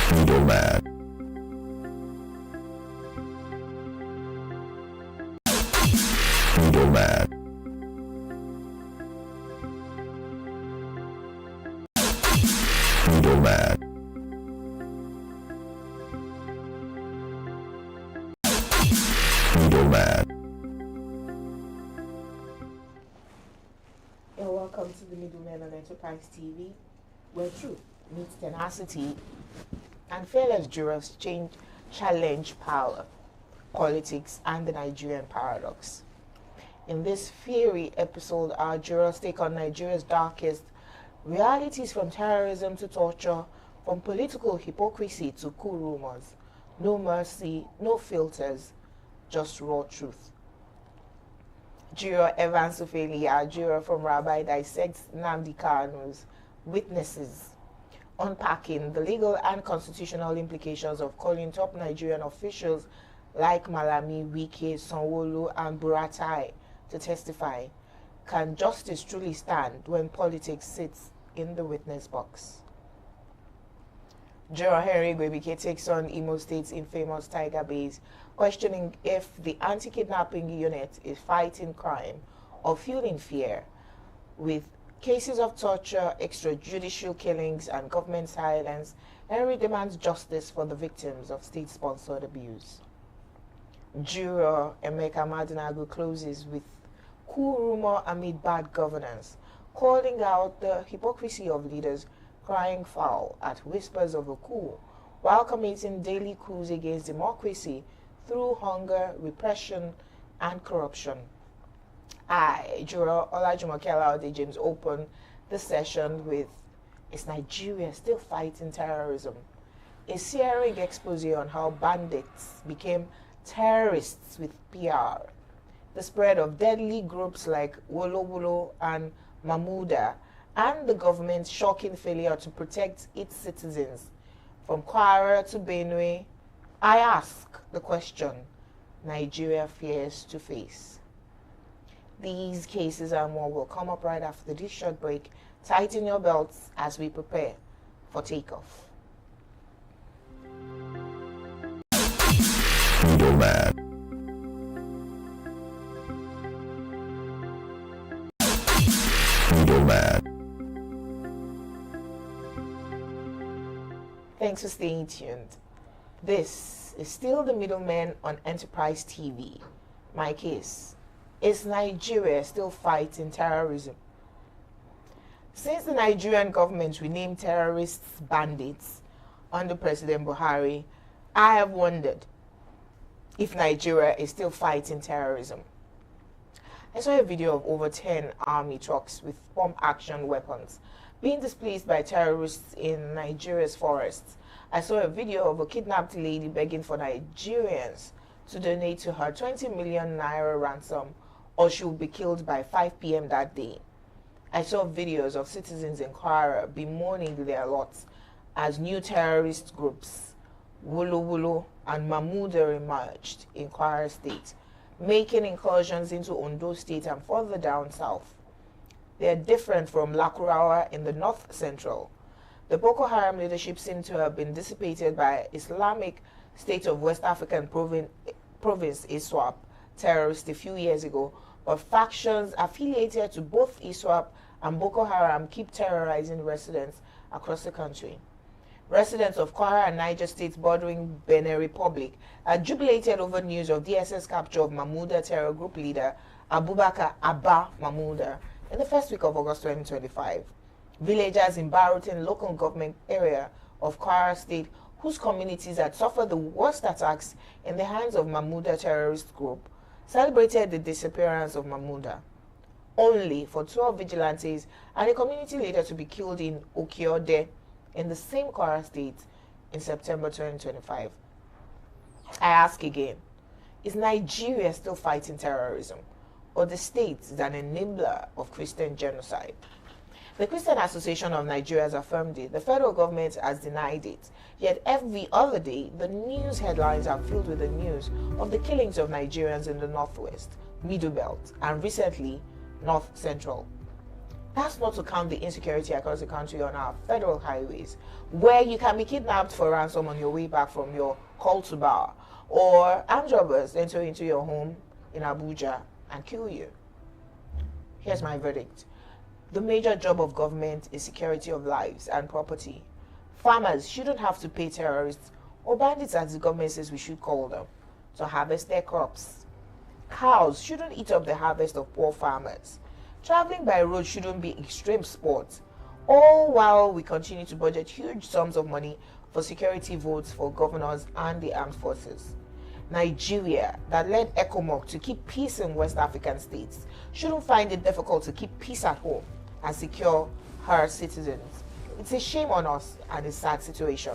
Middleman. Middleman. Middleman. Middleman. You're welcome to the Middlemen on Enterprise TV, where truth meets tenacity and fearless jurors challenge power, politics, and the Nigerian paradox. In this fiery episode, our jurors take on Nigeria's darkest realities, from terrorism to torture, from political hypocrisy to coup rumors. No mercy, no filters, just raw truth. Juror Evans Ufeli, our juror from Rabbi, dissects Nnamdi Kanu'S witnesses, unpacking the legal and constitutional implications of calling top Nigerian officials like Malami, Wike, Sanwo-Olu, and Buratai to testify. Can justice truly stand when politics sits in the witness box? Juror Henry Igwebuike takes on Imo State's infamous Tiger Base, questioning if the Anti-Kidnapping Unit is fighting crime or fueling fear. With cases of torture, extrajudicial killings, and government silence, Henry demands justice for the victims of state-sponsored abuse. Juror Emeka closes with coup rumor amid bad governance, calling out the hypocrisy of leaders crying foul at whispers of a coup, while committing daily coups against democracy through hunger, repression, and corruption. I, Juror Jumoke James, open the session with, "Is Nigeria still fighting terrorism?" A searing expose on how bandits became terrorists with PR. The spread of deadly groups like Wulowulo and Mahmuda, and the government's shocking failure to protect its citizens. From Kwara to Benue, I ask the question Nigeria fears to face. These cases and more will come up right after this short break. Tighten your belts as we prepare for takeoff. Middleman. Middleman. Thanks for staying tuned. This is still the Middlemen on Enterprise TV. My case: is Nigeria still fighting terrorism? Since the Nigerian government renamed terrorists bandits under President Buhari, I have wondered if Nigeria is still fighting terrorism. I saw a video of over 10 army trucks with pump-action weapons being displaced by terrorists in Nigeria's forests. I saw a video of a kidnapped lady begging for Nigerians to donate to her 20 million naira ransom, or she will be killed by 5 p.m. that day. I saw videos of citizens in Kwara bemoaning their lots as new terrorist groups, Wulowulo and Mahmuda, emerged in Kwara State, making incursions into Ondo State and further down south. They are different from Lakurawa in the north central. The Boko Haram leadership seemed to have been dissipated by Islamic State of West African province ISWAP terrorists a few years ago, but factions affiliated to both ISWAP and Boko Haram keep terrorizing residents across the country. Residents of Kwara and Niger states bordering Benin Republic are jubilated over news of DSS capture of Mahmuda terror group leader Abubakar Abba Mahmuda in the first week of August 2025. Villagers in Barutin local government area of Kwara State, whose communities had suffered the worst attacks in the hands of Mahmuda terrorist group, celebrated the disappearance of Mahmuda, only for 12 vigilantes and a community leader to be killed in Okiode in the same Kwara State in September 2025. I ask again, is Nigeria still fighting terrorism, or the state is an enabler of Christian genocide? The Christian Association of Nigeria has affirmed it. The federal government has denied it. Yet every other day, the news headlines are filled with the news of the killings of Nigerians in the Northwest, Middle Belt, and recently, North Central. That's not to count the insecurity across the country on our federal highways, where you can be kidnapped for ransom on your way back from your call to bar, or armed robbers enter into your home in Abuja and kill you. Here's my verdict. The major job of government is security of lives and property. Farmers shouldn't have to pay terrorists, or bandits as the government says we should call them, to harvest their crops. Cows shouldn't eat up the harvest of poor farmers. Traveling by road shouldn't be extreme sport, all while we continue to budget huge sums of money for security votes for governors and the armed forces. Nigeria, that led ECOMOG to keep peace in West African states, shouldn't find it difficult to keep peace at home and secure her citizens. It's a shame on us and a sad situation.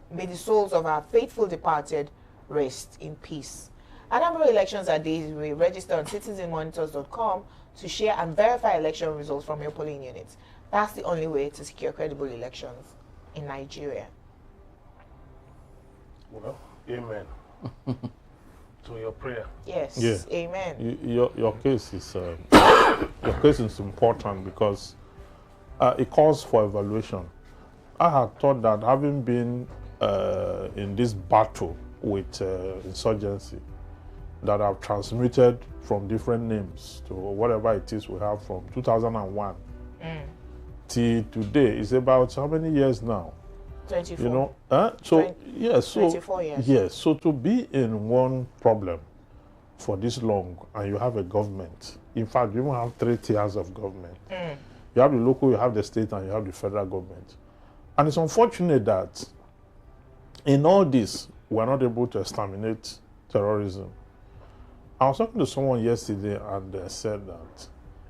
May the souls of our faithful departed rest in peace. Anambra elections are days we register on citizenmonitors.com to share and verify election results from your polling units. That's the only way to secure credible elections in Nigeria. Well, amen. To your prayer. Yes. Yeah. Amen. Your case is your case is important because it calls for evaluation. I had thought that having been in this battle with insurgency, that have transmitted from different names to whatever it is we have from 2001 till today. It's about how many years now? 24. You know, so yes, so 24 years. yes, so to be in one problem for this long, and you have a government. In fact, you even have 3 tiers of government. You have the local, you have the state, and you have the federal government. And it's unfortunate that in all this, we're not able to exterminate terrorism. I was talking to someone yesterday, and they said that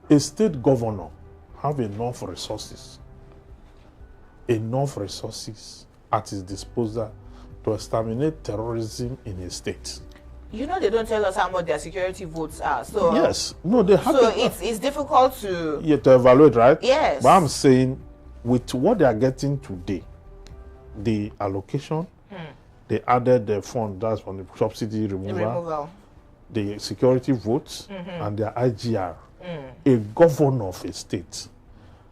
a state governor have enough resources at his disposal to exterminate terrorism in a state. You know they don't tell us how much their security votes are. So Yes, no, they have. So it's difficult to to evaluate, right? Yes. But I'm saying, with what they are getting today, the allocation, they added the fund that's from the subsidy removal, the security votes, and their IGR. A governor of a state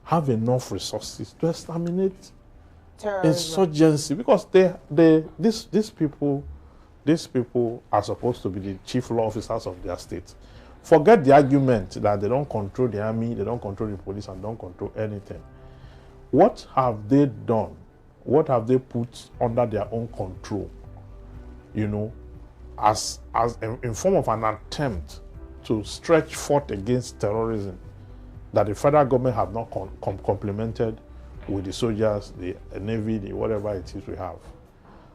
have enough resources to exterminate terrorism. insurgency, because these people are supposed to be the chief law officers of their state. Forget the argument that they don't control the army, they don't control the police, and don't control anything. What have they done? What have they put under their own control? You know, as in form of an attempt to stretch forth against terrorism, that the federal government have not complemented with the soldiers, the navy, the whatever it is we have.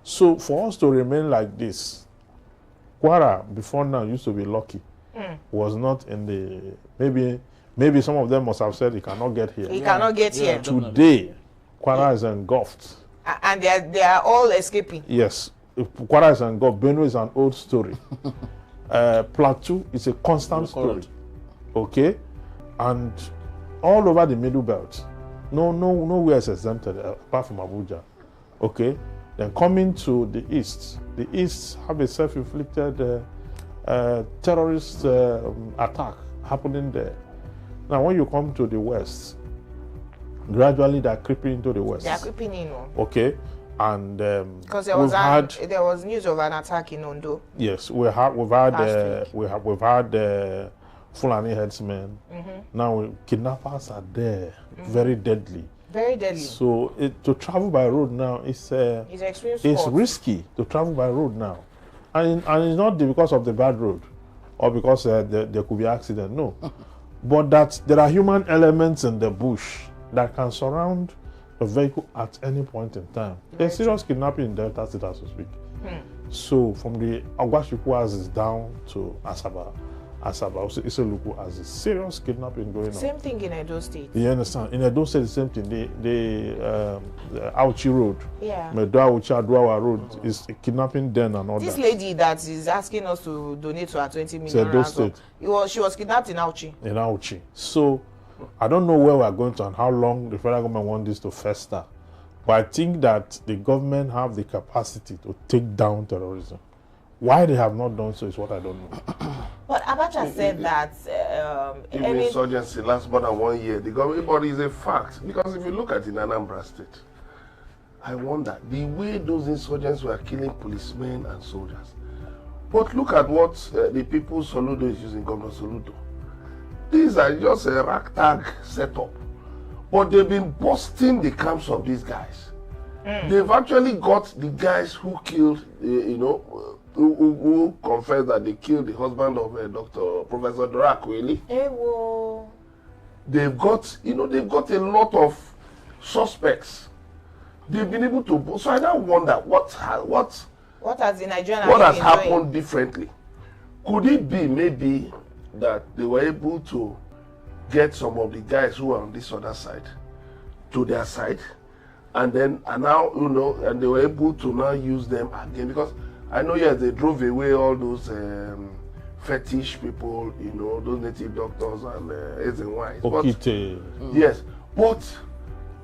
So for us to remain like this, Kwara before now used to be lucky. Was not in the maybe some of them must have said he cannot get here. He cannot get here. Today, Kwara is engulfed. And they are all escaping. Yes, Kwara is engulfed. Benue is an old story. Plateau is a constant story. Okay, and all over the middle belt, nowhere is exempted apart from Abuja. Okay, then coming to the east have a self-inflicted terrorist attack happening there. Now, when you come to the west, gradually they're creeping into the west. They are creeping in. Okay, and because there was news of an attack in Ondo. Yes, we've had Fulani headsmen. Now kidnappers are there, very deadly. Very deadly. So to travel by road now it's risky to travel by road now, and it's not because of the bad road or because there could be accident. No, but that there are human elements in the bush that can surround the vehicle at any point in time. There's serious kidnapping in Delta State as we speak. So from the Agwashiku is down to Asaba, Iseluku as a serious kidnapping going on. Same thing in Edo State. You understand? In Edo State, the same thing. The Auchi Road, Medua Auchi Adwawa Road is a kidnapping den and all this that. This lady that is asking us to donate to her 20 million Edo State. She was kidnapped in Auchi. In Auchi. So I don't know where we are going to and how long the federal government wants this to fester. But I think that the government have the capacity to take down terrorism. Why they have not done so is what I don't know. But Abacha said that Even insurgency lasts more than 1 year. The government, but it's a fact. Because if you look at in Anambra State, I wonder the way those insurgents were killing policemen and soldiers. But look at what the people Soludo is using, Governor Soludo. These are just a ragtag setup. But they've been busting the camps of these guys. They've actually got the guys who killed, who confessed that they killed the husband of Dr. Professor Dorakweli. They've got, they've got a lot of suspects. They've been able to. So I now wonder what has the Nigerian what has happened differently. Could it be maybe that they were able to get some of the guys who are on this other side to their side, and now and they were able to now use them again? Because I know, yes, they drove away all those fetish people, those native doctors and Ezenwise. Yes, but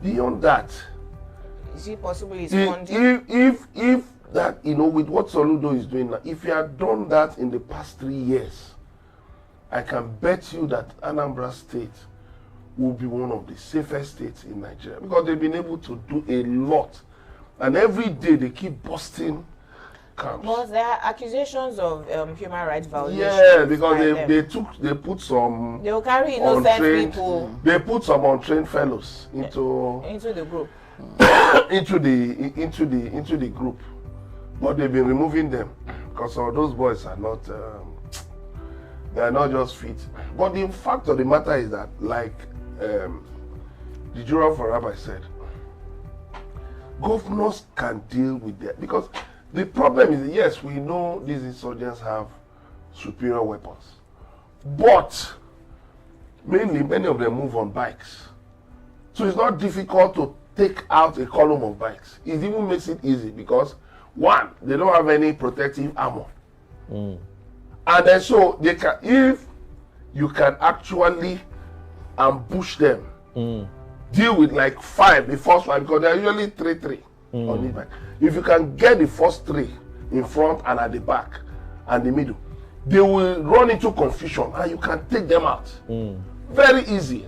beyond that, is it possible it's if that, with what Soludo is doing now, if you had done that in the past 3 years, I can bet you that Anambra State will be one of the safest states in Nigeria, because they've been able to do a lot, and every day they keep busting camps. But there are accusations of human rights violations. Yeah, because they put some. They will carry innocent people. They put some untrained fellows into the group. into the group, but they've been removing them because all those boys are not. They are not just fit. But the fact of the matter is that, like the juror for Rabbi said, governors can deal with that, because the problem is, yes, we know these insurgents have superior weapons, but mainly many of them move on bikes, so it's not difficult to take out a column of bikes. It even makes it easy because, one, they don't have any protective armor. And then so they can, if you can actually ambush them, deal with like 5, the first 5, because they're usually 3 on each back. If you can get the first 3 in front and at the back and the middle, they will run into confusion and you can take them out. Very easy.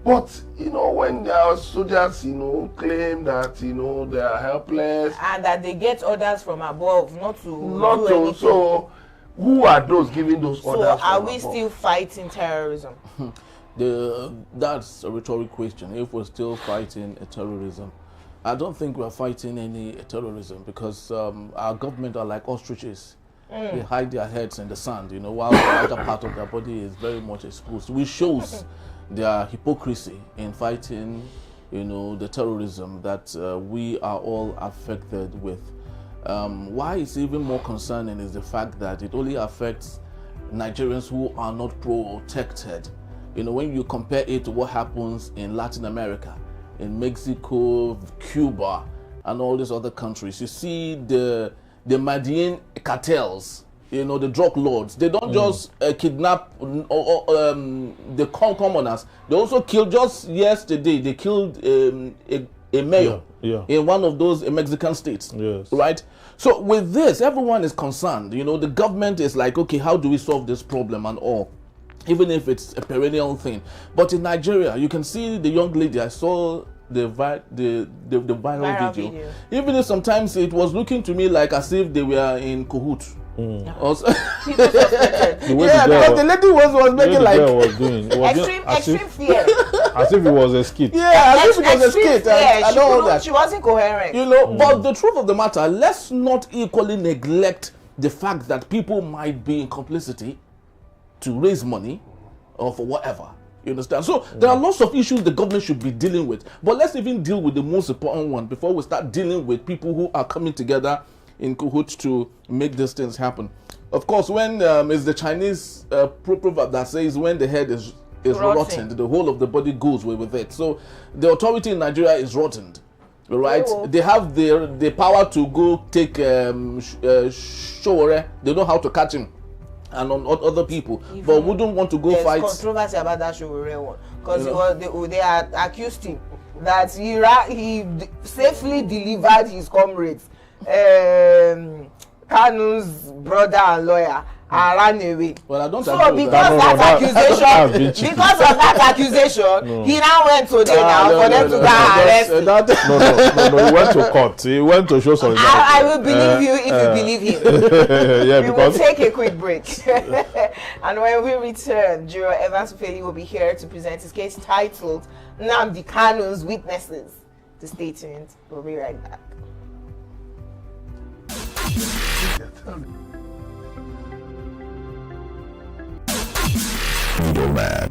But when our soldiers claim that they are helpless and that they get orders from above not to do anything. So who are those giving those orders? So are we still fighting terrorism? That's a rhetorical question. If we're still fighting terrorism, I don't think we're fighting any terrorism, because our government are like ostriches. They hide their heads in the sand, while the other part of their body is very much exposed, which shows their hypocrisy in fighting, the terrorism that we are all affected with. Why it's even more concerning is the fact that it only affects Nigerians who are not protected. When you compare it to what happens in Latin America, in Mexico, Cuba, and all these other countries, you see the Medellin cartels, the drug lords. They don't just kidnap the commoners. They also killed, just yesterday, they killed a mayor in one of those Mexican states. Yes. Right? So with this, everyone is concerned. The government is like, okay, how do we solve this problem and all? Even if it's a perennial thing. But in Nigeria, you can see the young lady. I saw the viral video. Even if sometimes it was looking to me like as if they were in cahoots. Also, because the lady was making like extreme fear, as if it was a skit. Yeah, as if it was a skit. I know that she wasn't coherent. But the truth of the matter, let's not equally neglect the fact that people might be in complicity to raise money or for whatever. You understand? So there are lots of issues the government should be dealing with. But let's even deal with the most important one before we start dealing with people who are coming together in cahoots to make these things happen. Of course, when it's the Chinese proverb that says when the head is rotten, the whole of the body goes with it. So the authority in Nigeria is rotten, right? They have the power to go take Showore. They know how to catch him and on other people, but wouldn't want to go fight. There's controversy about that Showore one, because they accused him that he safely delivered his comrades, Kanu's brother and lawyer, and ran away. Well, I don't So agree with because that. because of that accusation, he now went to now for them to go arrest him. No. He went to court. He went to show solidarity. I will believe you if you believe him. Yeah, We will take a quick break. And when we return, Juror Evans Ufeli will be here to present his case titled Nnamdi Kanu'S Witnesses. To stay tuned. We'll be right back. Middlemen. Middlemen.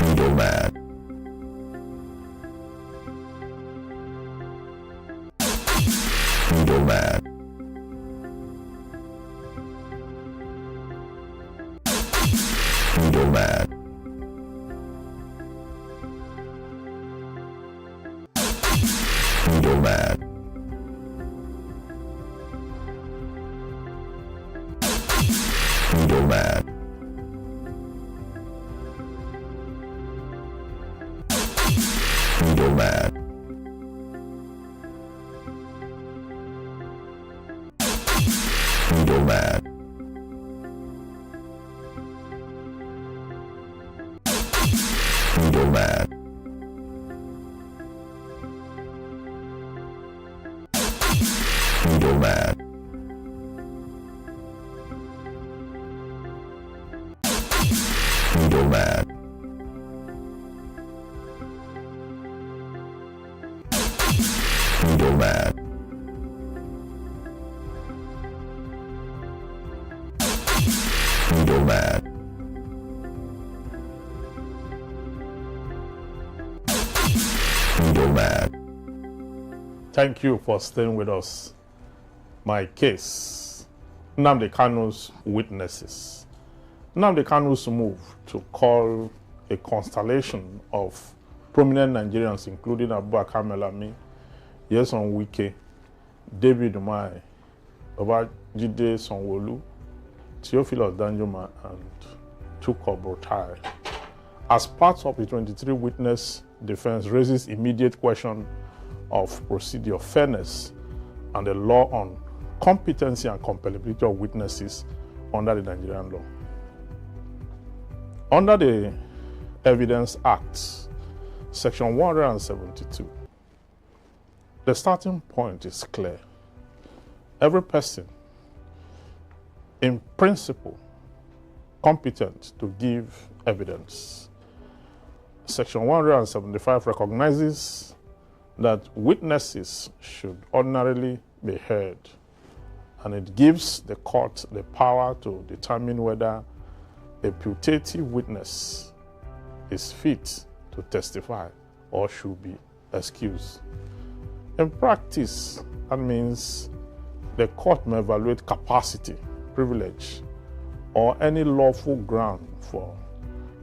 Middlemen. Middlemen. Middlemen. Middlemen. Middlemen. Middlemen. Middlemen. Middlemen. Middlemen. Middlemen. Middlemen. Middlemen. Middlemen. Thank you for staying with us. My case, Nnamdi Kanu'S witnesses. Nnamdi Kanu'S move to call a constellation of prominent Nigerians, including Abubakar Malami, Nyesom Wike, David Umahi, Babajide Sanwo-Olu, Theophilus Danjuma, and Tuko Buratai, as part of the 23 witness defense, raises immediate question of procedure, fairness, and the law on competency and compellability of witnesses under the Nigerian law. Under the Evidence Act, Section 172, the starting point is clear. Every person, in principle, competent to give evidence. Section 175 recognizes that witnesses should ordinarily be heard, and it gives the court the power to determine whether a putative witness is fit to testify or should be excused. In practice, that means the court may evaluate capacity, privilege, or any lawful ground for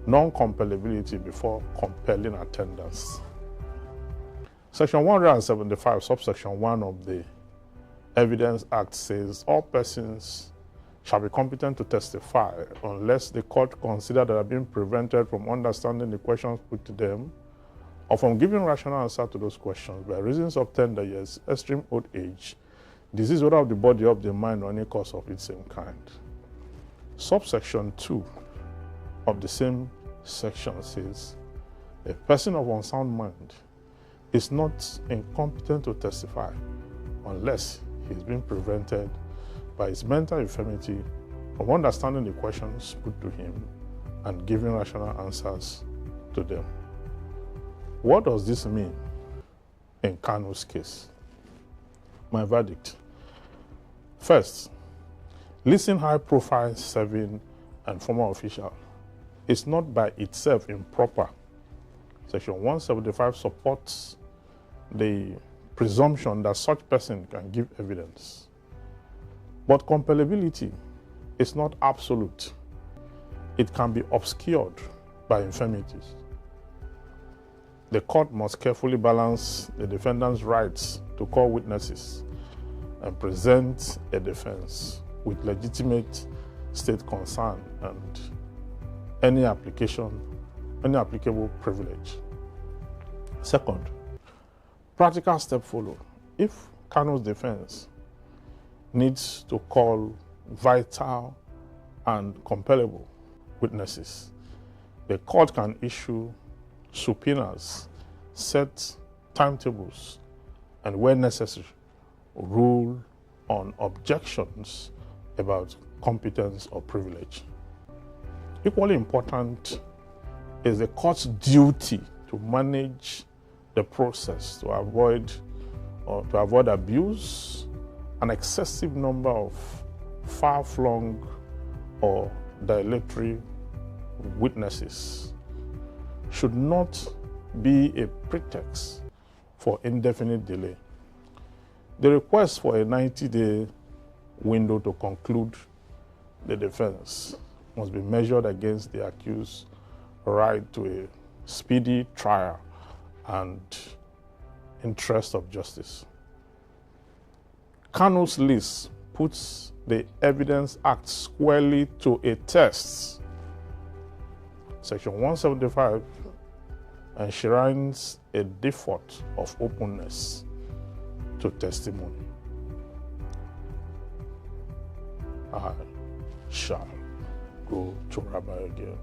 non-compellability before compelling attendance. Section 175, subsection 1 of the Evidence Act says all persons shall be competent to testify unless the court consider they have been prevented from understanding the questions put to them or from giving rational answer to those questions by reasons of tender years, extreme old age, disease whether of the body, of the mind, or any cause of its same kind. Subsection 2 of the same section says a person of unsound mind is not incompetent to testify unless he is being prevented by his mental infirmity from understanding the questions put to him and giving rational answers to them. What does this mean in Kanu's case? My verdict. First, listing high-profile serving and former official is not by itself improper. Section 175 supports the presumption that such person can give evidence. But compellability is not absolute. It can be obscured by infirmities. The court must carefully balance the defendant's rights to call witnesses and present a defense with legitimate state concern and any application any applicable privilege. Second, practical step follow. If Kanu's defense needs to call vital and compellable witnesses, the court can issue subpoenas, set timetables, and where necessary, rule on objections about competence or privilege. Equally important is the court's duty to manage the process to avoid abuse. An excessive number of far-flung or dilatory witnesses should not be a pretext for indefinite delay. The request for a 90-day window to conclude the defense must be measured against the accused's right to a speedy trial and interest of justice. Kanu's list puts the Evidence Act squarely to a test. Section 175 enshrines a default of openness to testimony. I shall go to Rabbi again.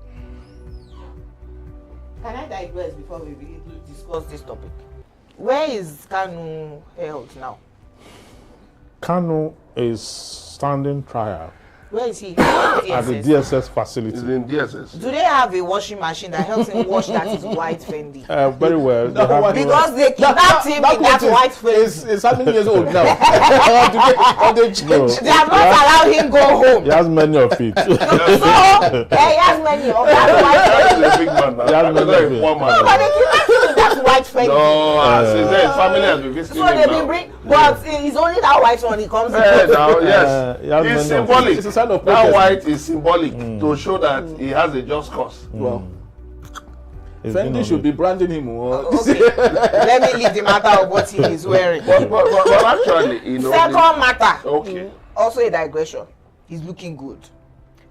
Can I digress before we begin to discuss this topic? Where is Kanu held now? Kanu is standing trial Where is he? at the DSS facility. It's in DSS. Do they have a washing machine that helps him wash that his white Fendi? Very well. They have Because they kidnapped him with that white Fendi. Is how many years old now? Or they change? No. They have not allowed him go home. He has many of it. So, he has many of that white Fendi. That is a big man now. Yeah, That's not a poor man. No, but they kidnapped him with that white Fendi. No, since then his family has been visiting So him they now. will bring, but it's only that white one he comes Yeah, with. now, yes. he has It's many of symbolic. It's a sign of That protest. white is symbolic to show that he has a just cause. Well, He's been Fendi on should it. be branding him. Or Okay, let me leave the matter of what he is wearing. But actually, you know. Second matter, Okay. also a digression. He's looking good.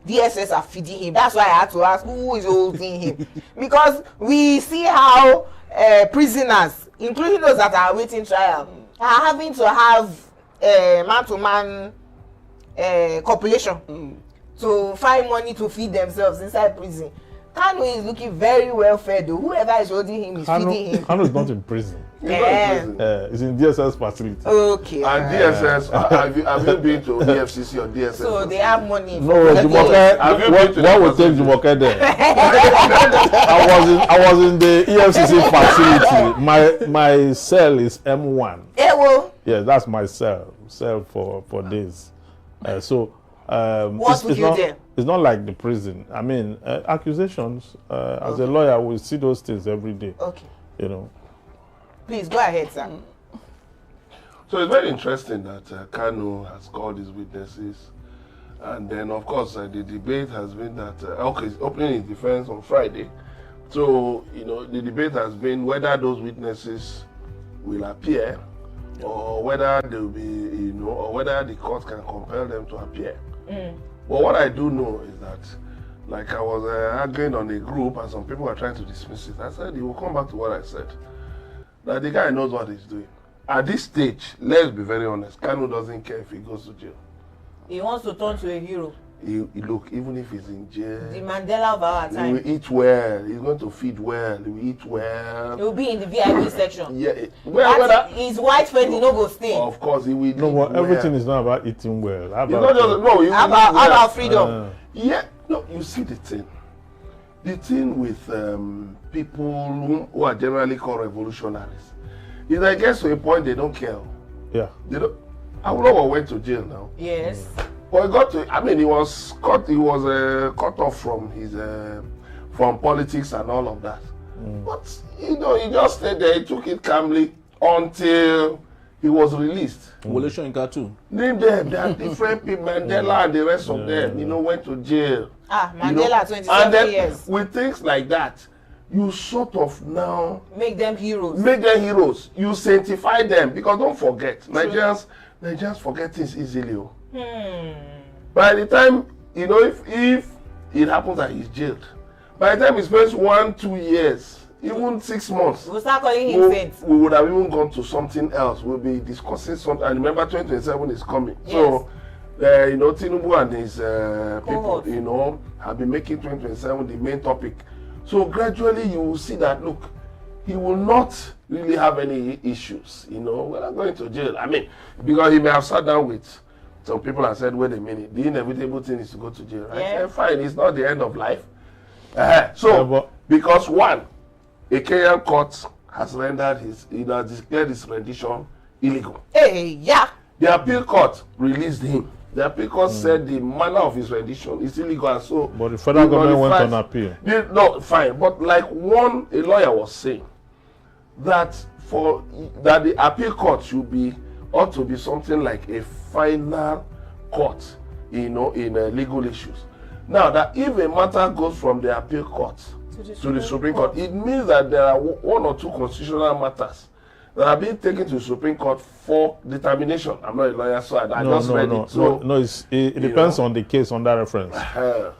DSS are feeding him. That's why I had to ask who is holding him. Because we see how prisoners, including those that are awaiting trial, are having to have man-to-man copulation to find money to feed themselves inside prison. Kanu is looking very well fed though. Whoever is holding him is feeding him. Kanu is not in prison. He's not in prison. He's in DSS facility. Okay. And DSS, have you been to EFCC or DSS? So they have money. No, for Jumoke, Have you been to what the would take facility? Jumoke there? I was in the EFCC facility. My cell is M1. Ewo. Yeah, that's my cell for days. What would you do? It's not like the prison. I mean, accusations. As a lawyer, we see those things every day. Okay. You know. Please go ahead, sir. So it's very interesting that Kanu has called his witnesses. And then, of course, the debate has been that, he's opening his defense on Friday. So, you know, the debate has been whether those witnesses will appear or whether they will be, you know, or whether the court can compel them to appear. But what I do know is that, like I was arguing on a group and some people are trying to dismiss it. I said, he will come back to what I said. That the guy knows what he's doing. At this stage, let's be very honest, Kanu doesn't care if he goes to jail. He wants to turn to a hero. He look, even if he's in jail, The Mandela of our he time. will eat well, he's going to feed well, he will eat well. He will be in the VIP section. Yeah, whether, His white friend no go stay. of course, he will No, eat but well. everything is not about eating well. How It's about not just, no, you How will eat about well. freedom? Yeah, no, you see the thing. The thing with people who are generally called revolutionaries is that it gets to a point they don't care. yeah. They don't. Awolowo went to jail now. Yes. But he got to, I mean, he was cut off from his, from politics and all of that. But, you know, he just stayed there, he took it calmly until he was released. Wole too. Name them, there are different people, Mandela and the rest of them, you know, went to jail. Mandela, You know, 27 and then years. with things like that, you sort of now Make them heroes. make them heroes. You sanctify them, because don't forget, Nigerians forget things easily. Oh. By the time, you know, if it happens that he's jailed, By the time he spends 1-2 years, even 6 months, We'll start calling him saint. we would have even gone to something else. We'll be discussing something. And remember, 2027 is coming. Yes. So, you know, Tinubu and his people, Cohort. you know, have been making 2027 the main topic. So gradually you will see that, look, he will not really have any issues, you know, we're not going to jail. I mean, because he may have sat down with some people and said, wait a minute, the inevitable thing is to go to jail, right? Yeah. Fine, it's not the end of life. Because one, a Kenyan court has rendered his, declared his rendition illegal. Hey, yeah. The appeal court released him. The appeal court said the manner of his rendition is illegal, and so. But the federal government went on appeal. No, fine. But like a lawyer was saying, that the appeal court ought to be something like a final court, you know, in legal issues. Now, that if a matter goes from the appeal court to the Supreme Court, it means that there are 1 or 2 constitutional matters that are being taken to the Supreme Court for determination. I'm not a lawyer, so I just read it. So, it depends on the case under reference.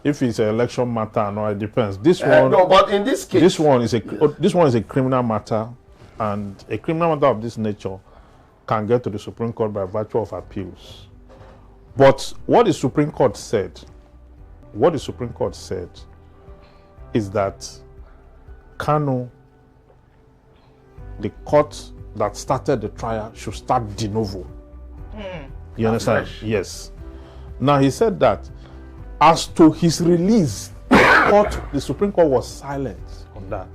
If it's an election matter, no, it depends. This one, no, but in this case, this one is a criminal matter, and a criminal matter of this nature can get to the Supreme Court by virtue of appeals. But what the Supreme Court said is that Kanu, the court that started the trial, should start de novo. You understand? Yes. Now he said that as to his release, the Supreme Court was silent on that,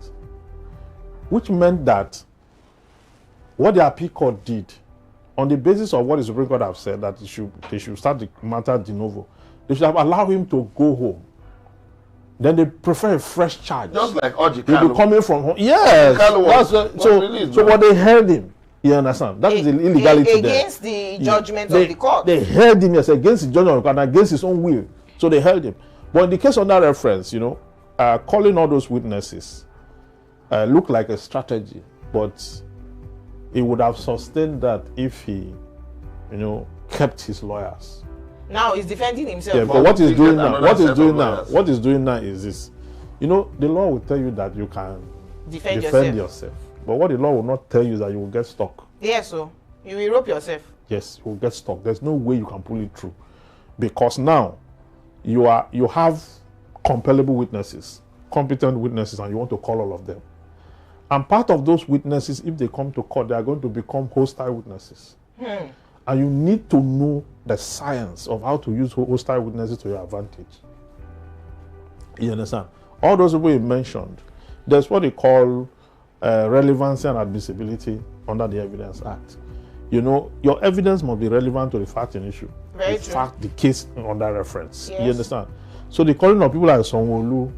which meant that what the appeal court did, on the basis of what the Supreme Court have said, that they should start the matter de novo, they should have allowed him to go home. Then they prefer a fresh charge. Just like Oji He'll be Kanu. coming from home. Yes. So what they held him. You understand? That is the illegality there. Against the judgment of the court. They held him, yes, against the judgment of the court and against his own will. So they held him. But in the case under reference, you know, calling all those witnesses looked like a strategy, but he would have sustained that if he, you know, kept his lawyers. Now he's defending himself. Yeah, but what he's doing now is this. You know, the law will tell you that you can defend yourself. But what the law will not tell you is that you will get stuck. Yes, so you will rope yourself. Yes, you will get stuck. There's no way you can pull it through. Because now you have compellable witnesses, competent witnesses, and you want to call all of them. And part of those witnesses, if they come to court, they are going to become hostile witnesses. And you need to know the science of how to use hostile witnesses to your advantage. You understand? All those people you mentioned, there's what they call relevancy and admissibility under the Evidence Act. You know, your evidence must be relevant to the fact in issue. Very true. Fact, the case under reference. Yes. You understand? So the calling of people like Sanwo-Olu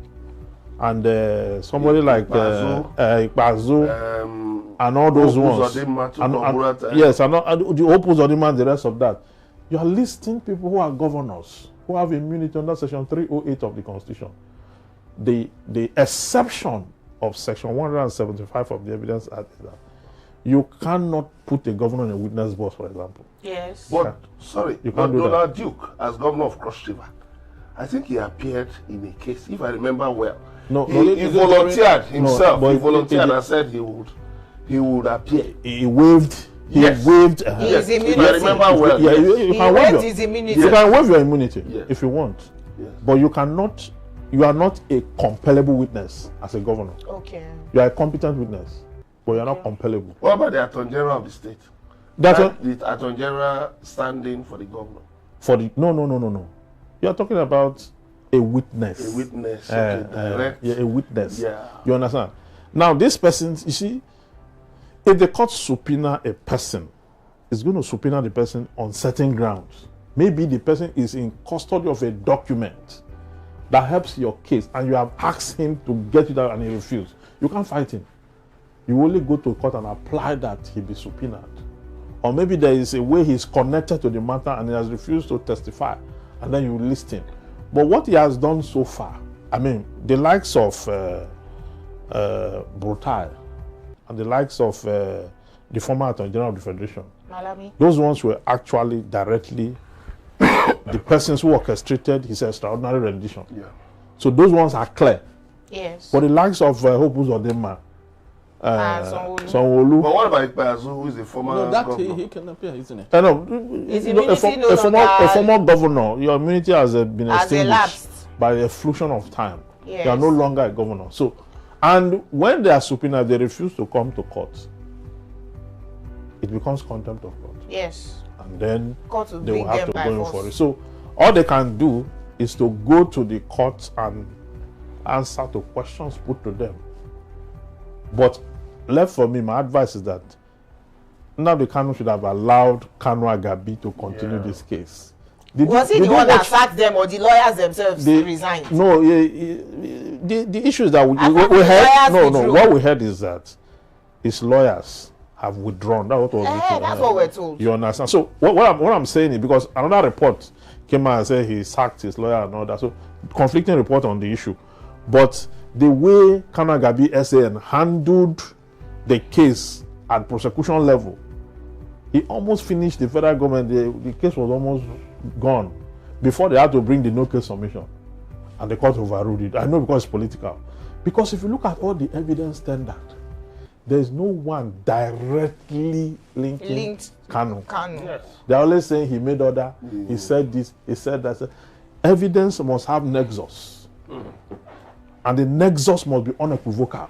and somebody like Ikpazu, and all those ones. Yes, and the Opus Odima and the rest of that. You are listing people who are governors, who have immunity under Section 308 of the Constitution. The exception of Section 175 of the Evidence Act is that you cannot put a governor in a witness box, for example. Yes. But, sorry, but Donald Duke, as governor of Cross River, I think he appeared in a case, if I remember well. He volunteered himself. He volunteered and said he would appear. He waived. His immunity. If I remember well. Yeah, you can waive his immunity. You can waive your immunity if you want. Yes. But you cannot. You are not a compellable witness as a governor. Okay. You are a competent witness, but you are not compellable. What about the Attorney General of the state? The Attorney General standing for the governor. No. You are talking about a witness. A witness. Direct. A witness. Yeah. You understand? Now, this person, you see, if the court subpoena a person, it's going to subpoena the person on certain grounds. Maybe the person is in custody of a document that helps your case, and you have asked him to get it out and he refused. You can't fight him. You only go to court and apply that he be subpoenaed. Or maybe there is a way he's connected to the matter and he has refused to testify, and then you list him. But what he has done so far, I mean, the likes of Buratai and the likes of the former Attorney General of the Federation, Malami. Those ones were actually directly the persons who orchestrated his extraordinary rendition. Yeah. So those ones are clear. Yes. For the likes of Hope Uzodinma, Sanwo-Olu. But what about Ikpeazu, who is a former No, that governor? he can appear, isn't it? No, His you know, immunity no a longer- former governor, your immunity has been Has extinguished elapsed. by a fluxion of time. Yes. You are no longer a governor. So, and when they are subpoenaed, they refuse to come to court. It becomes contempt of court. Yes. And then Court will they will bring have them to by go in force. for it. So all they can do is to go to the court and answer to questions put to them. But left for me, my advice is that Nnamdi Kanu should have allowed Kanu Agabi to continue this case. Was he the one that sacked them, or the lawyers themselves resigned? No, the issue is that we the heard. lawyers No, withdrew. what we heard is that his lawyers have withdrawn. That's what was written. That's what we're told. You understand? So what I'm saying is, because another report came out and said he sacked his lawyer and all that. So conflicting report on the issue. But the way Kanu Agabi SAN handled the case at prosecution level, he almost finished the federal government. The case was almost gone before they had to bring the no case submission, and the court overruled it. I know, because it's political. Because if you look at all the evidence tendered, there is no one directly linked Kanu. Yes. They're always saying he made order, he said this, he said that. Evidence must have nexus. And the nexus must be unequivocal.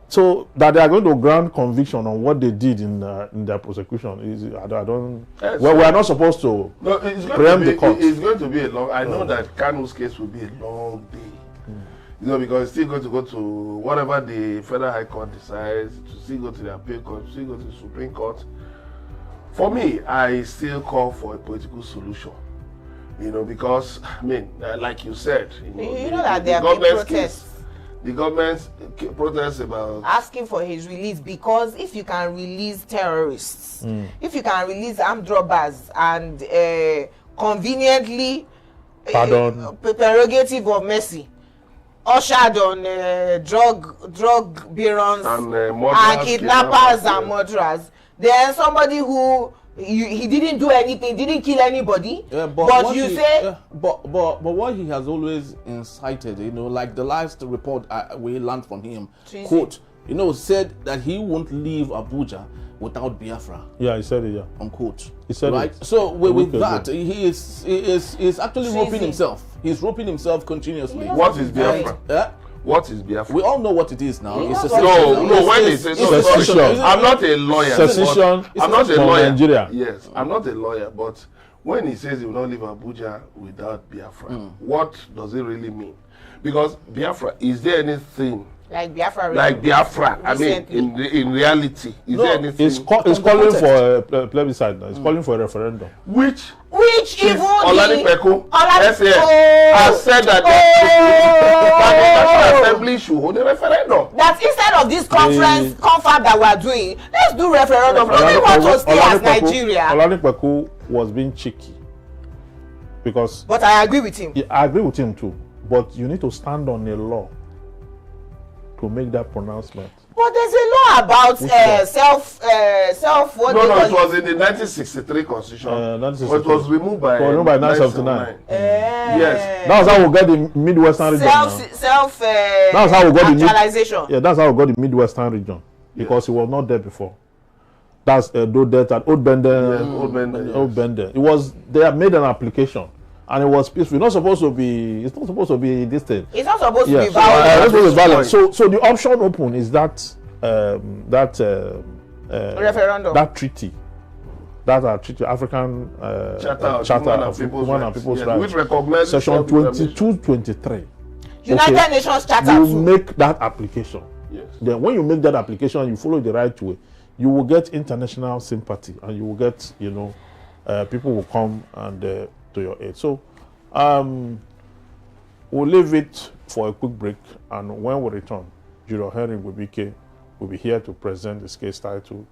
So that they are going to grant conviction on what they did in their prosecution is, I don't. Yes, well, we are not supposed to preempt the court. It's going to be a long. I know that Kanu's case will be a long day. You know, because it's still going to go to whatever the Federal High Court decides, to still go to the appeal court, to still go to the Supreme Court. For me, I still call for a political solution. You know, because, I mean, like you said, You know that there have been protests. The government's protests about Asking for his release, because if you can release terrorists, if you can release armed robbers and conveniently Pardon. Prerogative of mercy ushered on drug barons and kidnappers and murderers, then somebody who he didn't do anything, didn't kill anybody, but you say but what he has always incited, you know, like the last report we learned from him, quote, you know, said that he won't leave Abuja without Biafra. Yeah, he said it. Yeah, unquote. He said right. it. So with Okay, that, he is actually roping himself. He's roping himself continuously. what is Biafra? What is Biafra? We all know what it is now. It's No, when they say secession. I'm not a lawyer. Secession. I'm not a from lawyer. Nigeria. Yes, I'm not a lawyer, but when he says he will not leave Abuja without Biafra, what does it really mean? Because Biafra, is there anything like Biafra? like Biafra? I mean, in reality, is there anything? It's calling for a plebiscite now. It's calling for a referendum. Which even Oladipeku Oladipeku has said that the National Assembly should hold a referendum. That instead of this confab that we are doing, let's do referendum. Don't we want to stay as Nigeria? Oladipeku was being cheeky because. But I agree with him. Yeah, I agree with him too. But you need to stand on a law to make that pronouncement. But there's a law about self. What No, it was in the 1963 Constitution. But it was removed by 1979. Yes. That's how we got the Midwestern region. That's how we got actualization. Yeah, that's how we got the Midwestern region, because it was not there before. That's Old Bender. Old Bender. It was. They have made an application. And it was peaceful. It's not supposed to be this thing. It's not supposed to be violent. It's supposed to be violent. So the option open is that referendum. That treaty. That treaty, African Charter of Human and People's Rights. Which recognizes Section 22-23. United Nations Charter. You make that application. Yes. Then when you make that application, you follow the right way, you will get international sympathy, and you will get, people will come and to your aid. So we'll leave it for a quick break, and when we return, Juror Henry Igwebuike will be here to present this case titled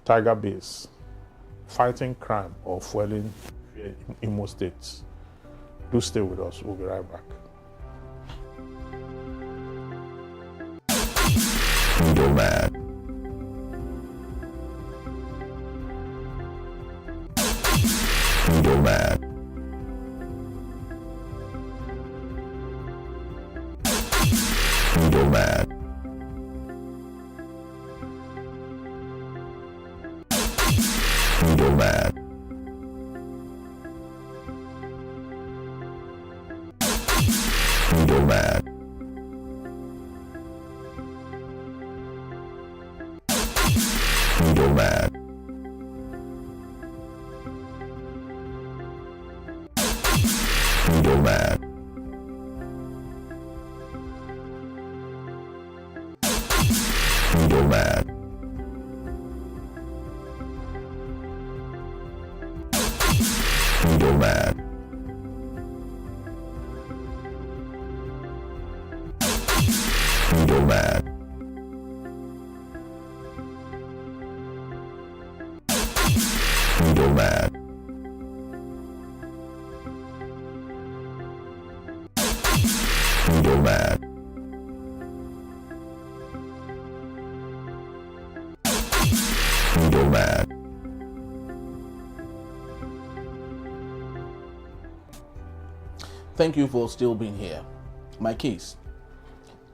Tiger Base, Fighting Crime or Fueling Fear in Imo State. Do stay with us. We'll be right back. Middlemen. Middleman. Middleman. Middleman. Middleman. Middleman. Middleman. Middleman. Thank you for still being here. My case: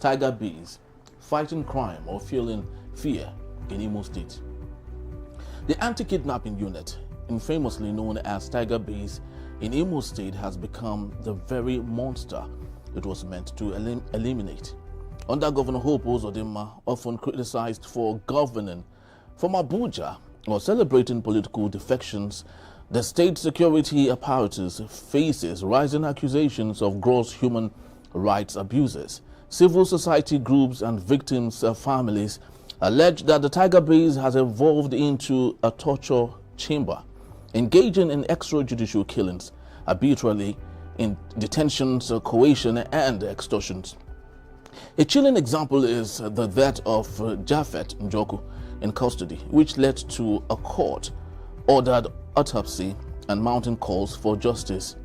Tiger Bees, fighting crime or feeling fear in Imo State. The Anti-Kidnapping Unit, infamously known as Tiger Bees in Imo State, has become the very monster it was meant to eliminate. Under Governor Hope Uzodinma, often criticized for governing from Abuja or celebrating political defections, the state security apparatus faces rising accusations of gross human rights abuses. Civil society groups and victims' families allege that the Tiger Base has evolved into a torture chamber, engaging in extrajudicial killings, arbitrarily in detentions, coercion, and extortions. A chilling example is the death of Japhet Njoku in custody, which led to a court-ordered autopsy and mounting calls for justice.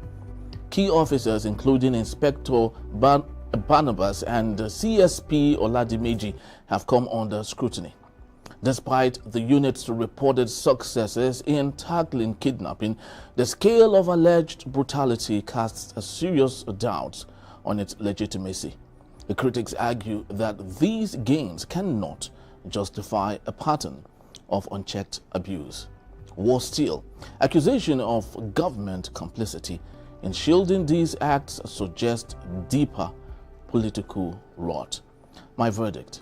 Key officers, including Inspector Barnabas and CSP Oladimeji, have come under scrutiny. Despite the unit's reported successes in tackling kidnapping, the scale of alleged brutality casts a serious doubt on its legitimacy. The critics argue that these gains cannot justify a pattern of unchecked abuse. Worse still, accusation of government complicity in shielding these acts suggest deeper political rot. My verdict: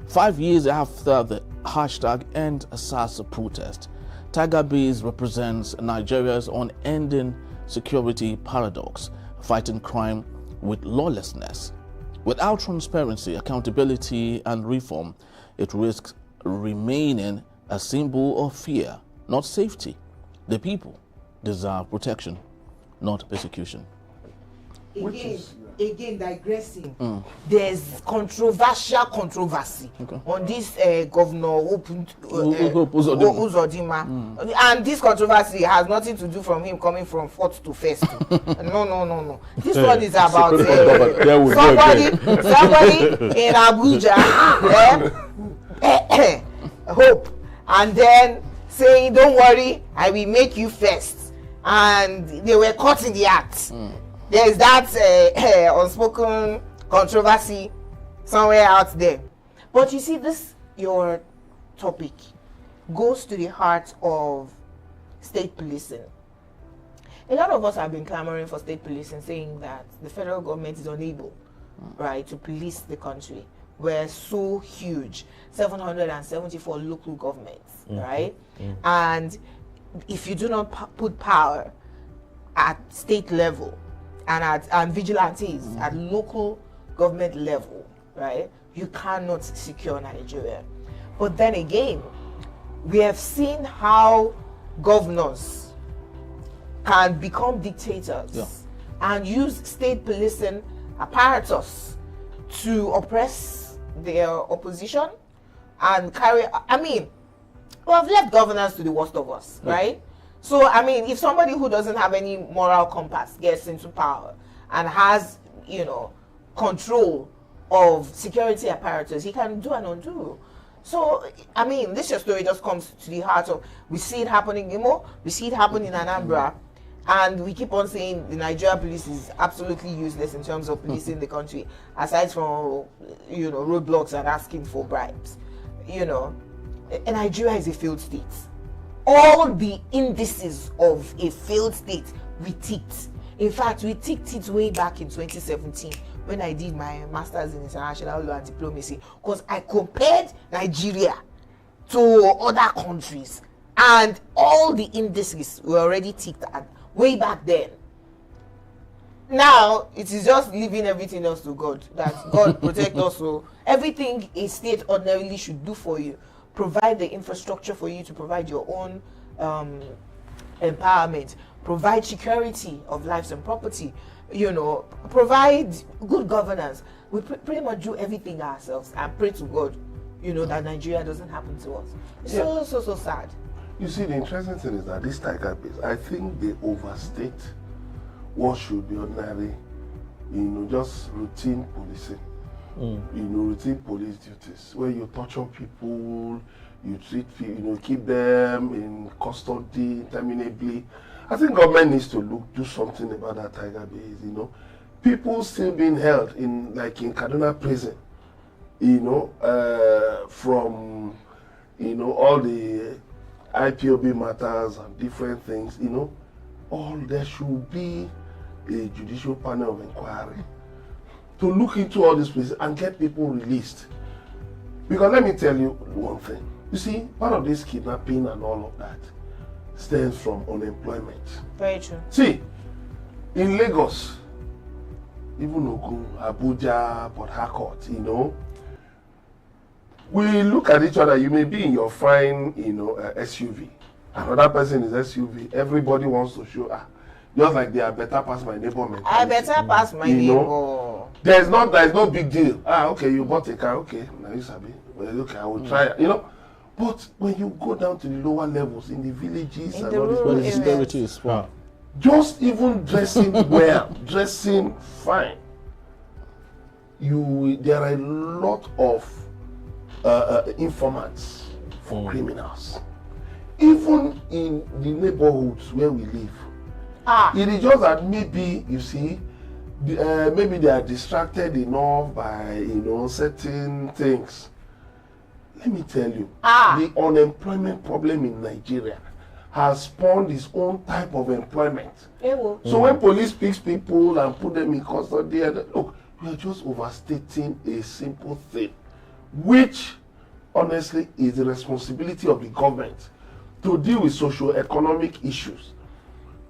5 years after the #EndSARS protest, Tiger Base represents Nigeria's unending security paradox, fighting crime with lawlessness. Without transparency, accountability, and reform, it risks remaining a symbol of fear, not safety. The people deserve protection, not persecution. Again, digressing, there's controversy on this Governor Uzodinma. And this controversy has nothing to do from him coming from fourth to first. No. This one is about somebody in Abuja, Hope, and then saying, don't worry, I will make you first. And they were caught in the act. There's that unspoken controversy somewhere out there. But you see, this, your topic, goes to the heart of state policing. A lot of us have been clamoring for state policing, saying that the federal government is unable, right, to police the country. We're so huge, 774 local governments, right? And if you do not put power at state level, and vigilantes at local government level, right, you cannot secure Nigeria. But then again, we have seen how governors can become dictators and use state policing apparatus to oppress their opposition and carry. I mean, we have left governors to the worst of us, right? So, I mean, if somebody who doesn't have any moral compass gets into power and has, control of security apparatus, he can do and undo. So, I mean, this your story just comes to the heart of, we see it happening in Imo, we see it happen in Anambra, and we keep on saying the Nigerian police is absolutely useless in terms of policing the country, aside from, roadblocks and asking for bribes. Nigeria is a failed state. All the indices of a failed state, we ticked. In fact, we ticked it way back in 2017 when I did my master's in international law and diplomacy, because I compared Nigeria to other countries, and all the indices were already ticked at way back then. now it is just leaving everything else to God. That God protect us. So everything a state ordinarily should do for you, provide the infrastructure for you to provide your own empowerment, provide security of lives and property, provide good governance. We pretty much do everything ourselves and pray to God, that Nigeria doesn't happen to us. It's so sad. You see, the interesting thing is that this tiger base, I think they overstate what should be ordinary, just routine policing. Routine police duties, where you torture people, you treat people, keep them in custody interminably. I think government needs to do something about that tiger base, People still being held in Kaduna prison, from, all the IPOB matters and different things, there should be a judicial panel of inquiry to look into all these places and get people released. Because let me tell you one thing. You see, part of this kidnapping and all of that stems from unemployment. Very true. See, in Lagos, even Ogun, Abuja, Port Harcourt, we look at each other. You may be in your fine, SUV. Another person is SUV. Everybody wants to show, just like they are better past my neighbor mentality. I better pass my neighbor. There's no big deal. Okay, you bought a car. Okay, now you sabi. Well, okay, I will try. But when you go down to the lower levels in the villages In and the all rural this, Disparity is small. just even dressing well, dressing fine, there are a lot of informants for criminals. Even in the neighborhoods where we live, it is just that maybe you see, maybe they are distracted enough by certain things. Let me tell you, the unemployment problem in Nigeria has spawned its own type of employment. So when police picks people and put them in custody, look, we are just overstating a simple thing, which honestly is the responsibility of the government to deal with socio-economic issues,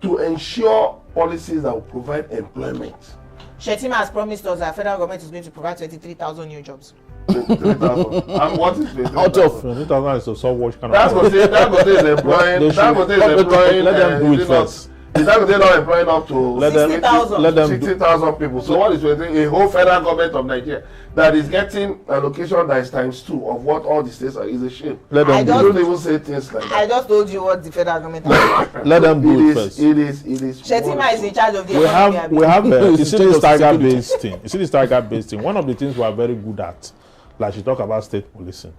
to ensure policies that will provide employment. Shetima has promised us that federal government is going to provide 23,000 new jobs. 23,000. And what is 23,000? Out of 20,000 is to solve what kind That's of. what they is employing. Let them do it first. Is that they're not employing up to 60,000? Let them do. 60,000 people? So what is a whole federal government of Nigeria that is getting allocation that is ×2 of what all the states are? Is a shame. Let I them You do. don't even say things like I that. just told you what the federal government has. Let them do it first. It is. Shetima is in charge of the We economy. have you It's see in this charge of tiger security. based thing. You see this tiger based thing. One of the things we are very good at, like she talk about state policing,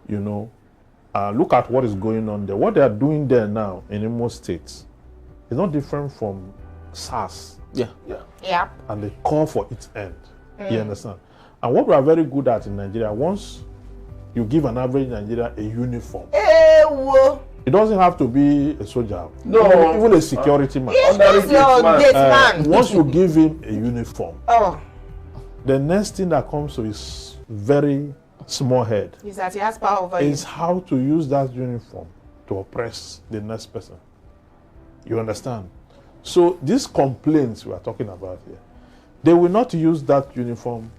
look at what is going on there. What they are doing there now in Imo State is not different from SARS, Yeah. Yeah. and they call for its end. You understand? And what we are very good at in Nigeria, once you give an average Nigerian a uniform, it doesn't have to be a soldier. No. Even a security man. He's just your gate man. Once you give him a uniform, Oh, the next thing that comes to his very small head is that he has power over you. is how to use that uniform to oppress the next person. You understand? So these complaints we are talking about here, they will not use that uniform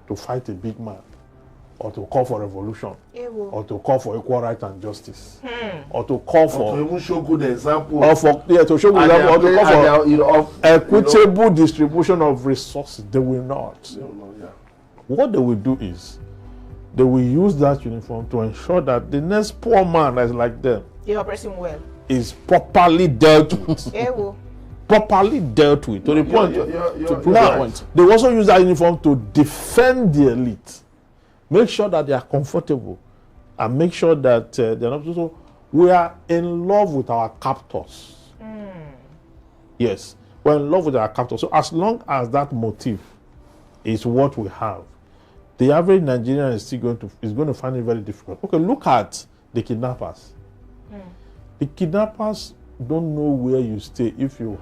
to fight a big man, or to call for revolution, or to call for equal right and justice, or to call To for, even show good example. or for to show And example, or to call for equitable you distribution of resources. They will not. know, yeah. What they will do is, they will use that uniform to ensure that the next poor man that is like them You're oppressing well. is properly dealt with. Properly dealt with. To the point. To prove Now, your point. they also use that uniform to defend the elite. Make sure that they are comfortable, and make sure that they're not. So we are in love with our captors. Yes, we're in love with our captors. So as long as that motive is what we have, the average Nigerian is still going to find it very difficult. Okay, look at the kidnappers. The kidnappers don't know where you stay if you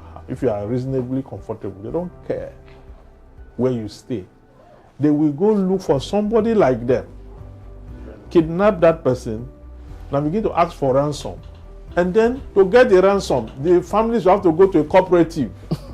are reasonably comfortable. They don't care where you stay. They will go look for somebody like them, kidnap that person, and begin to ask for ransom. And then to get the ransom, the families will have to go to a cooperative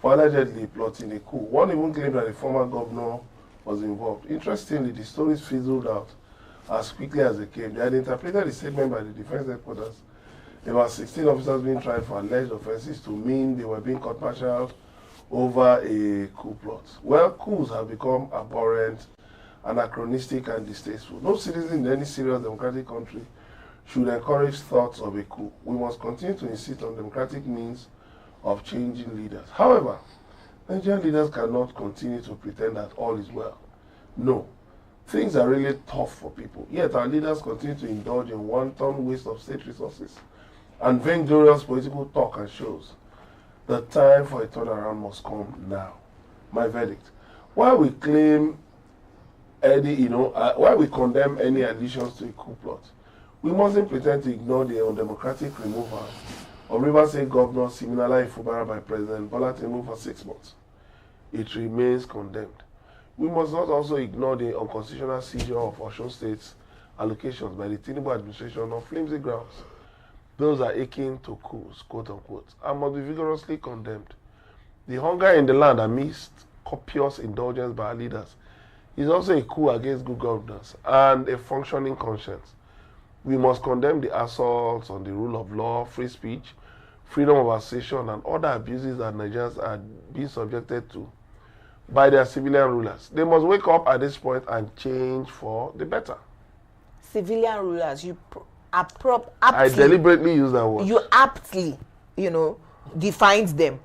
for allegedly plotting a coup. One even claimed that the former governor was involved. Interestingly, the stories fizzled out as quickly as they came. They had interpreted the statement by the defense headquarters about 16 officers being tried for alleged offenses to mean they were being court-martialed over a coup plot. Well, coups have become abhorrent, anachronistic, and distasteful. No citizen in any serious democratic country should encourage thoughts of a coup. We must continue to insist on democratic means of changing leaders. However, Nigerian leaders cannot continue to pretend that all is well. No. Things are really tough for people. Yet our leaders continue to indulge in wanton waste of state resources and vainglorious political talk and shows. The time for a turnaround must come now. My verdict. While we claim while we condemn any additions to a coup plot, we mustn't pretend to ignore the undemocratic removal of Rivers State Governor Siminala Ifubara by President Bola Tinubu for 6 months. It remains condemned. We must not also ignore the unconstitutional seizure of Osun State's allocations by the Tinubu administration on flimsy grounds. Those are akin to coups, quote unquote, and must be vigorously condemned. The hunger in the land amidst copious indulgence by our leaders is also a coup against good governance and a functioning conscience. We must condemn the assaults on the rule of law, free speech, freedom of association, and other abuses that Nigerians are being subjected to by their civilian rulers. They must wake up at this point and change for the better. Civilian rulers, I deliberately use that word. You aptly, defined them.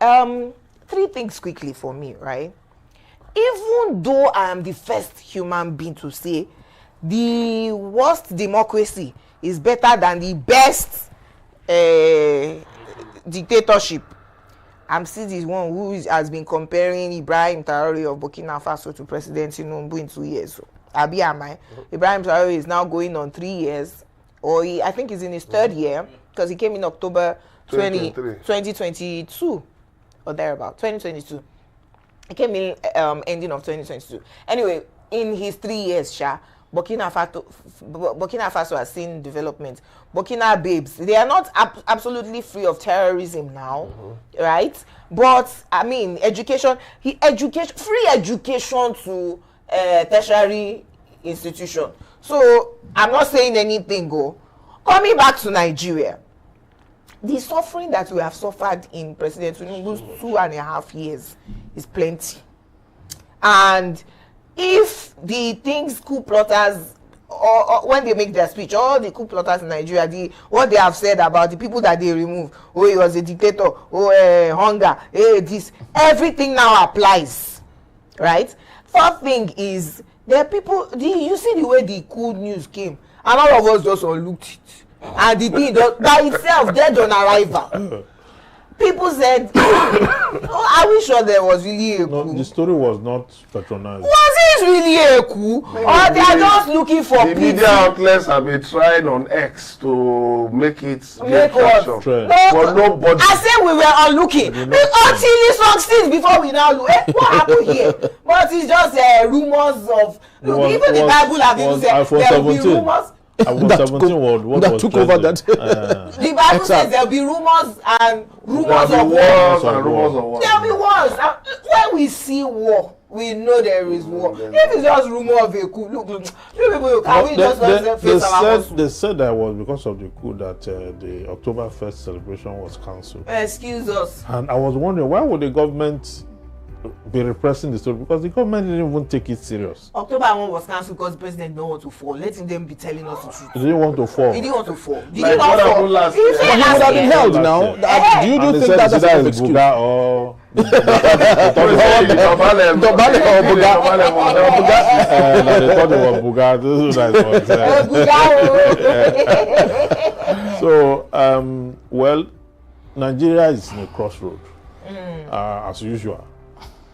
3 things quickly for me, right? Even though I am the first human being to say the worst democracy is better than the best dictatorship, I'm still the one who has been comparing Ibrahim Traore of Burkina Faso to President Tinubu in 2 years. So, Abi Amai. Ibrahim Traore is now going on 3 years, or I think he's in his 3rd year, because he came in October 2022, or thereabout, 2022. He came in ending of 2022. Anyway, in his 3 years, Burkina Faso has seen development. Burkina babes, they are not absolutely free of terrorism now, right? But I mean, free education to tertiary institution. So I'm not saying anything. Coming back to Nigeria, the suffering that we have suffered in President Tinubu's 2.5 years is plenty. And if the things coup plotters, or when they make their speech, all the coup plotters in Nigeria, what they have said about the people that they remove, he was a dictator, hunger, this, everything now applies, right? 4th thing is, there are people, you see the way the coup news came, and all of us just all looked it, and the thing by itself, dead on arrival. People said, are we sure there was really a coup? No, the story was not patronized. Was it really a coup? Or they are just looking for the media outlets have been trying on X to make it get traction. But nobody. I said we were all looking. Until this long since before we now look. What happened here? But it's just rumors of. Even the Bible have even said there will be rumors. That took over that. The Bible says there will be rumors and rumors of war. There will be wars. When we see war, we know there is war. If it's just rumor of a coup, look, people, can we just face our They said that was because of the coup that the October 1st celebration was cancelled. Excuse us. And I was wondering, why would the government be repressing the story? Because the government didn't even take it serious. October 1 was cancelled because the president didn't want to fall. Letting them be telling us the truth. He didn't want to fall. He didn't want to fall. Did Like he not fall? last He year. said He would last have been year. held now. Yeah. Do you And they think said that's either an it's excuse? Buga or Dobale or they thought it was Buga. This is what I So, well, Nigeria is in a crossroad, as usual.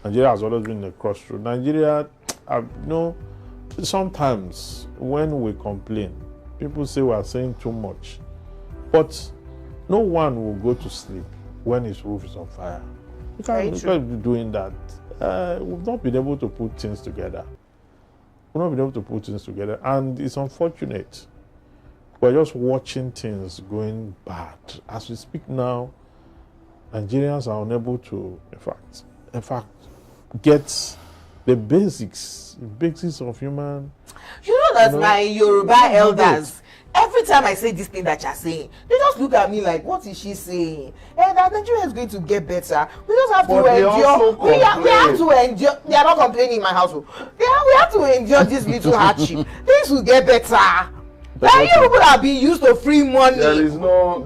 Nigeria has always been in a crossroad. Nigeria, sometimes when we complain, people say we are saying too much, but no one will go to sleep when his roof is on fire. We can't be doing that. We've not been able to put things together. And it's unfortunate. We're just watching things going bad. As we speak now, Nigerians are unable to, in fact, get the basics of human. You know that my Yoruba elders, every time I say this thing that you're saying, they just look at me like, what is she saying? And that Nigeria is going to get better. We just have to endure. We have to endure. They are not complaining in my household. We have to endure this little hardship. Things will get better. Now you people have been used to free money. There is no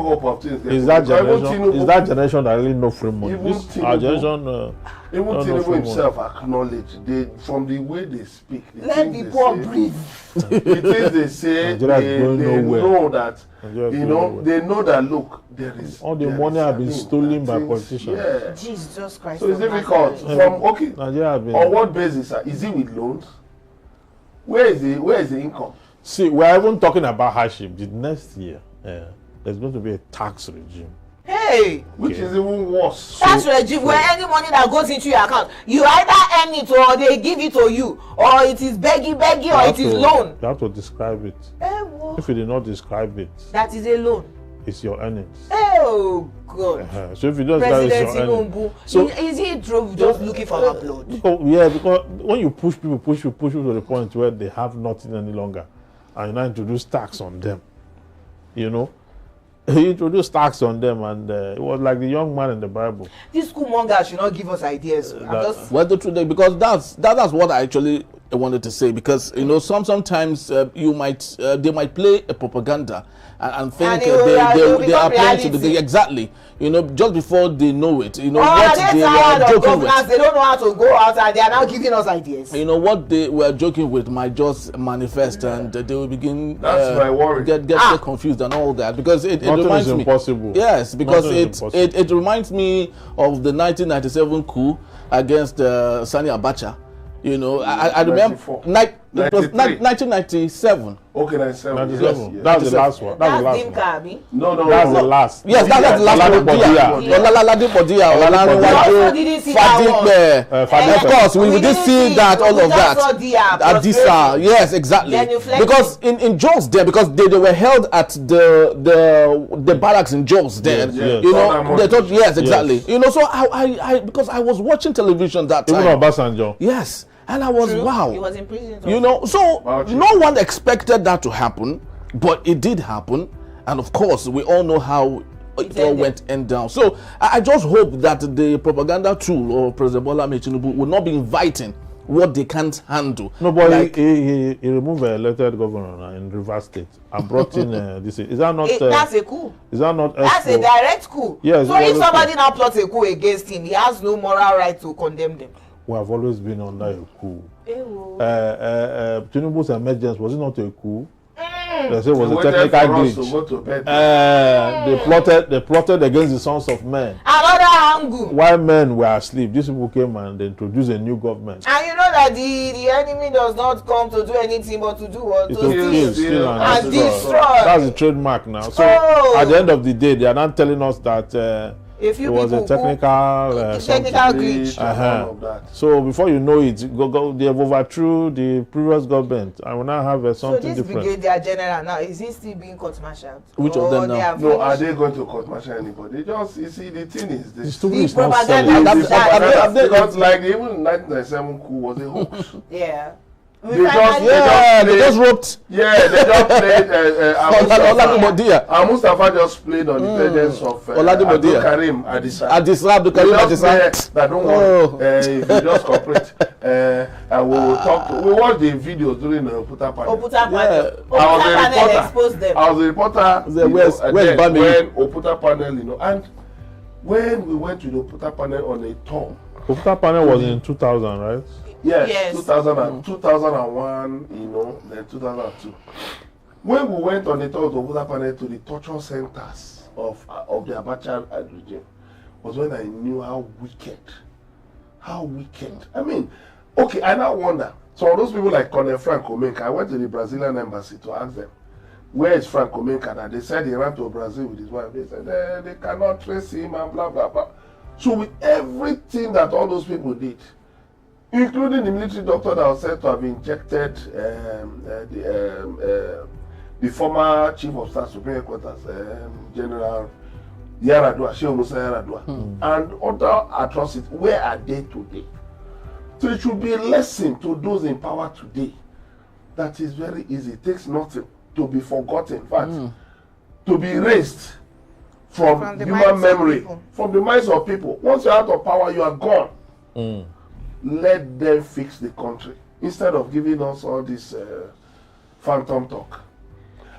hope of things. Is that generation that really no free money? Our generation. Even Tinubu himself acknowledge from the way they speak. Let the poor breathe. The things they say, they know that they know that look, there is all the money have been stolen by politicians. Yeah. Jesus Christ. So it's difficult. On what basis? Is it with loans? Where is the income? See, we are even talking about hardship. The next year, there's going to be a tax regime. Hey! Which is even worse. Tax regime where any money that goes into your account, you either earn it or they give it to you, or it is begging, or it is loan. You have to describe it. If you did not describe it, that is a loan. It's your earnings. Oh God! So if you don't describe it's your earnings, so is he just looking for our blood? Oh, yeah, because when you push people to the point where they have nothing any longer, and you now introduce tax on them, he introduced tax on them, and it was like the young man in the Bible. This schoolmonger should not give us ideas. Because that's what I actually wanted to say. Because sometimes they might play a propaganda and think they are playing to the exactly. Just before they know it. What they were joking with. They don't know how to go out, and they are now giving us ideas. What they were joking with might just manifest, and they will begin. That's my worry. Get confused and all that, because it reminds me. Impossible. Yes, because it reminds me of the 1997 coup against Sani Abacha. I remember 1997. Okay, 97. Yes. That's the last one. That's the last one. No. That's the last. Yes, that's the last one. Of course, we did see that, all of that. Yes, exactly. Because in Jos there, because they were held at the barracks in Jos there. They thought, yes, exactly. So I because I was watching television that time. Even Obasanjo. Yes. And I was, wow. He was in prison. So no one expected that to happen, but it did happen. And of course, we all know how it all went down. So I just hope that the propaganda tool of President Bola Ahmed Tinubu will not be inviting what they can't handle. No, but he removed an elected governor in Rivers State and brought in this. Is that not? That's a coup. Is that not? That's a direct coup. Yes. So if somebody now plots a coup against him, he has no moral right to condemn them. We have always been under a coup. Tinubu's emergence, was it not a coup? They say it was a technical glitch. They plotted against the sons of men. Another angle. While men were asleep, these people came and they introduced a new government. And you know that the enemy does not come to do anything but to do what? To steal and destroy. That's the trademark now. So at the end of the day, they are not telling us that it was a technical glitch. So before you know it, they have overthrew the previous government and will now have something different. So this brigadier general now, is he still being court-martialed? Which of them now? No, are they going to court-martial anybody? You see, the thing is this. The propaganda. Because like even 1997 coup was a hoax. Yeah. They just roped. Yeah, they just played. Mustafa just played on the presence of Abdul Karim Adisa. That don't worry. If you just cooperate, and we will talk. We watched the videos during the Oputa panel. I was a reporter. When Oputa panel, and when we went to the Oputa panel on a tour. Oputa panel was in 2000, right? Yes. 2001, then 2002. When we went on the tour of Oputa panel to the torture centers of the Abacha regime, was when I knew how wicked. I mean, okay, I now wonder. So those people like Colonel Frank Omenka, I went to the Brazilian embassy to ask them, where is Frank Omenka? And they said he ran to Brazil with his wife. They said they cannot trace him and blah, blah, blah. So with everything that all those people did, including the military doctor that was said to have injected the former chief of staff Supreme Headquarters, General Yaradua, Sheikh Musa Yaradua, and other atrocities. Where are they today? So it should be a lesson to those in power today. That is very easy. It takes nothing to be forgotten. In fact, to be erased from human memory, from the minds of people. Once you're out of power, you are gone. Let them fix the country instead of giving us all this phantom talk.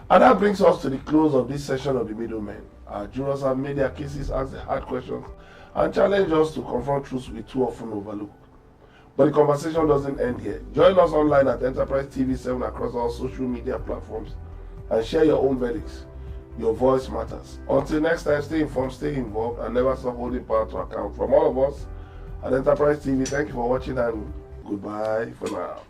And that brings us to the close of this session of the Middlemen. Our jurors have made their cases, asked the hard questions, and challenged us to confront truths we too often overlook. But the conversation doesn't end here. Join us online at Enterprise TV 7 across all social media platforms and share your own verdicts. Your voice matters. Until next time, stay informed, stay involved, and never stop holding power to account. From all of us at Enterprise TV, thank you for watching and goodbye for now.